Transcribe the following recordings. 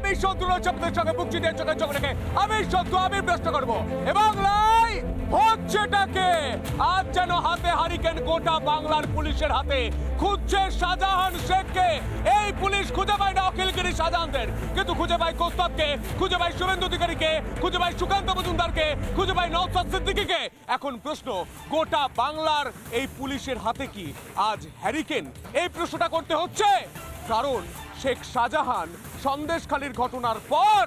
আমি শত্রুর শব্দের সঙ্গে বুকচি দিয়ে চোখে চোখ রেখে আমি শত্রু আমি প্রশ্ন করবো এবং লাই হচ্ছেটাকে আজ যেন হাতে হারিকেন গোটা বাংলার পুলিশের হাতে খুঁজছে শাহজাহান শেখকে। এই পুলিশ খুঁজে পায় না অখিলগিরি শাহজাহানদের, কিন্তু খুঁজে পায় কৌস্তবকে, খুঁজে পায় শুভেন্দু অধিকারীকে, খুঁজে পায় সুকান্ত মজুমদারকে, খুঁজে পায় নওশাদ সিদ্দিকীকে। এখন প্রশ্ন, গোটা বাংলার এই পুলিশের হাতে কি আজ হ্যারিকেন? এই প্রশ্নটা করতে হচ্ছে কারণ শেখ শাহজাহান সন্দেশখালীর ঘটনার পর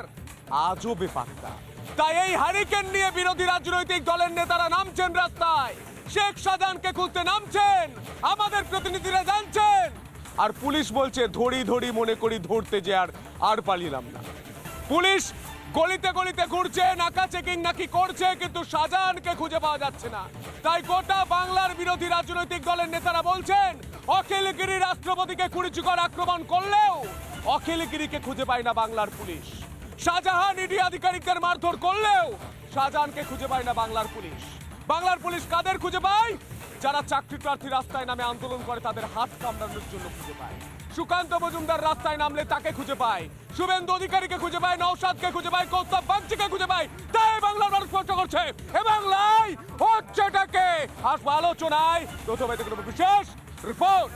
আজও বেপাত্তা। তাই এই হ্যারিকেন নিয়ে বিরোধী রাজনৈতিক দলের নেতারা নামছেন রাস্তায়, শেখ শাহজাহানকে খুঁজতে নামছেন, আমাদের প্রতিনিধিরা জানছেন। আর পুলিশ বলছে ধরি ধরি মনে করি ধরতে যে আর পালিলাম না। পুলিশ গলিতে গলিতে ঘুরছে, নাকা চেকিং নাকি করছে, কিন্তু শাহজাহানকে খুঁজে পাওয়া যাচ্ছে না। তাই গোটা বাংলার বিরোধী রাজনৈতিক দলের নেতারা বলছেন অখিলগিরি রাষ্ট্রপতিকে কুড়িচুকর আক্রমণ করলেও অখিলগিরিকে খুঁজে পায় না বাংলার পুলিশ। শাহজাহান ইডি আধিকারিকদের মারধর করলেও শাহজাহানকে খুঁজে পায় না বাংলার পুলিশ। বাংলার পুলিশ কাদের খুঁজে পায়? যারা চাকরি প্রার্থী রাস্তায় নামে আন্দোলন করে তাদের হাত কামড়ানোর জন্য খুঁজে পায়। সুকান্ত মজুমদার রাস্তায় নামলে তাকে খুঁজে পায়, শুভেন্দু অধিকারীকে খুঁজে পায়, নওশাদকে খুঁজে পায়, কৌস্তব বাগচিকে খুঁজে পায়। তাই বাংলার মানুষ প্রশ্ন করছে এ বাংলায় হচ্ছেটাকে? আসবো আলোচনায়, প্রথমে দেখব বিশেষ রিপোর্ট।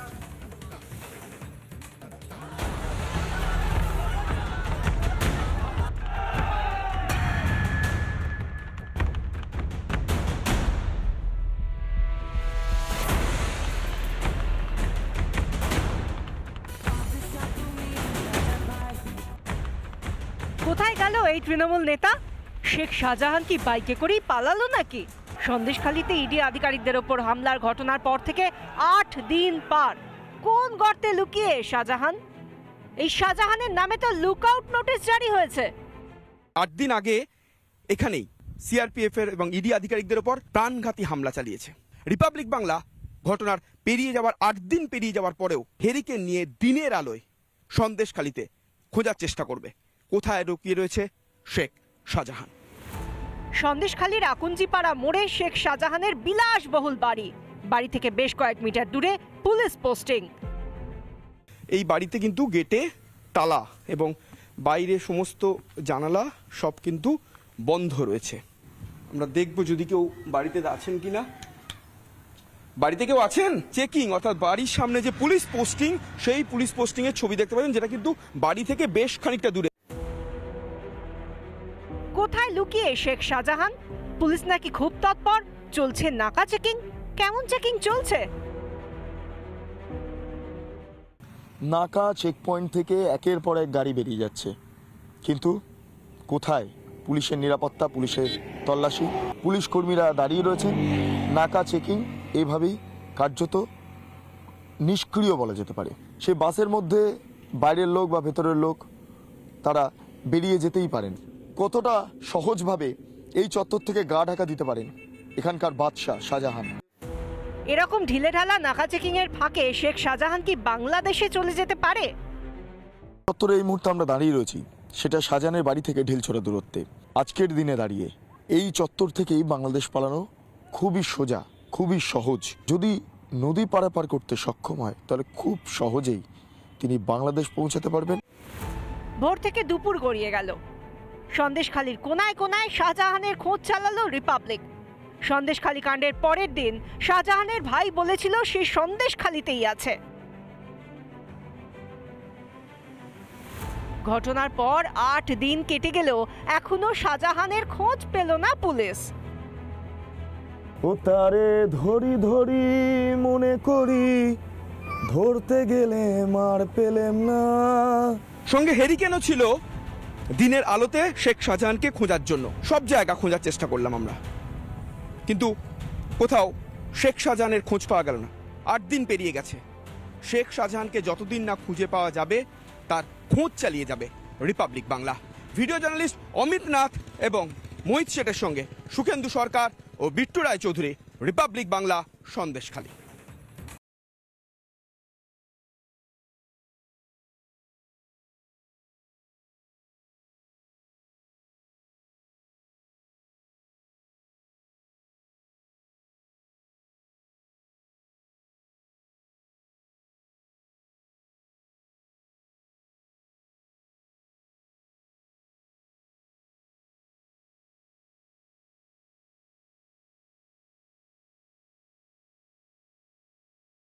কোথায় গেল এই তৃণমূল নেতা? শেখ শাহজাহান কি বাইকে করেই পালালো নাকি? সন্দেশখালীতে ইডি আধিকারিকদের ওপর হামলার ঘটনার পর থেকে 8 দিন পার। কোন গর্তে লুকিয়ে শাহজাহান? এই শাহজাহানের নামে তো লুকআউট নোটিশ জারি হয়েছে। 8 দিন আগে এখানেই সিআরপিএফ এর এবং ইডি আধিকারিকদের ওপর প্রাণঘাতী হামলা চালিয়েছে। রিপাবলিক বাংলা ঘটনার পেরিয়ে যাওয়ার 8 দিন পেরিয়ে যাওয়ার পরেও হ্যারিকেন নিয়ে দিনের আলোয় সন্দেশখালীতে খোঁজার চেষ্টা করবে কোথায় লুকিয়ে রয়েছে শেখ শাহজাহান। সন্দেশখালীর আকুঞ্জিপাড়া মোড়ে শেখ শাহজাহানের বিলাসবহুল বাড়ি। বাড়ি থেকে বেশ কয়েক মিটার দূরে পুলিশ পোস্টিং। এই বাড়িতে কিন্তু গেটে তালা এবং বাইরে সমস্ত জানালা সব কিন্তু বন্ধ রয়েছে। আমরা দেখব যদি কেউ বাড়িতে আছেন কিনা। বাড়িতে কেউ আছেন? চেকিং, অর্থাৎ বাড়ির সামনে যে পুলিশ পোস্টিং, সেই পুলিশ পোস্টিং এর ছবি দেখতে পাচ্ছেন, যেটা কিন্তু বাড়ি থেকে বেশ খানিকটা দূরে। কোথায় লুকিয়ে শেখ শাহজাহান? পুলিশ নাকি খুব তৎপর, চলছে নাকা চেকিং। কেমন চেকিং চলছে? নাকা চেকপয়েন্ট থেকে একের পর এক গাড়ি বেরিয়ে যাচ্ছে, কিন্তু কোথায় পুলিশের নিরাপত্তা, পুলিশের তল্লাশি? পুলিশ কর্মীরা দাঁড়িয়ে রয়েছেন, নাকা চেকিং এইভাবেই কার্যত নিষ্ক্রিয় বলা যেতে পারে। সে বাসের মধ্যে বাইরের লোক বা ভেতরের লোক তারা বেরিয়ে যেতেই পারেন। কতটা সহজভাবে এই চত্বর থেকে গা ঢাকা দিতে পারেন এখানকার বাদশাহ শাহজাহান। এরকম ঢিলেঢালা নাকা চেকিং এর ফাঁকে শেখ শাহজাহান কি বাংলাদেশে চলে যেতে পারে? চত্বরে এই মুহূর্তে আমরা দাঁড়িয়ে রয়েছি, সেটা শাহজাহানের বাড়ি থেকে ঢিলছোড়া দূরত্বে। আজকের দিনে দাঁড়িয়ে এই চত্বর থেকেই বাংলাদেশ পালানো খুবই সোজা, খুবই সহজ। যদি নদী পারাপার করতে সক্ষম হয় তাহলে খুব সহজেই তিনি বাংলাদেশ পৌঁছাতে পারবেন। ভোর থেকে দুপুর গড়িয়ে গেল, সন্দেশখালীর কোনায় কোনায় শাহজাহানের খোঁজ চালালো রিপাবলিক। সন্দেশখালী কাণ্ডের পরের দিন শাহজাহানের ভাই বলেছিল সে সন্দেশখালীতেই আছে। ঘটনার পর 8 দিন কেটে গেলেও এখনো শাহজাহানের খোঁজ পেল না পুলিশ। ও তারে ধরি ধরি মনে করি, ধরতে গেলে মার পেলেম না। সঙ্গে হ্যারিকেনও ছিল দিনের আলোতে শেখ শাহজাহানকে খোঁজার জন্য। সব জায়গা খোঁজার চেষ্টা করলাম আমরা, কিন্তু কোথাও শেখ শাহজাহানের খোঁজ পাওয়া গেল না। 8 দিন পেরিয়ে গেছে। শেখ শাহজাহানকে যতদিন না খুঁজে পাওয়া যাবে তার খোঁজ চালিয়ে যাবে Republic Bangla. Video journalist Amit Nath এবং মোহিত শেঠের সঙ্গে সুখেন্দু সরকার ও বিট্টু রায় চৌধুরী, রিপাবলিক বাংলা, সন্দেশখালী।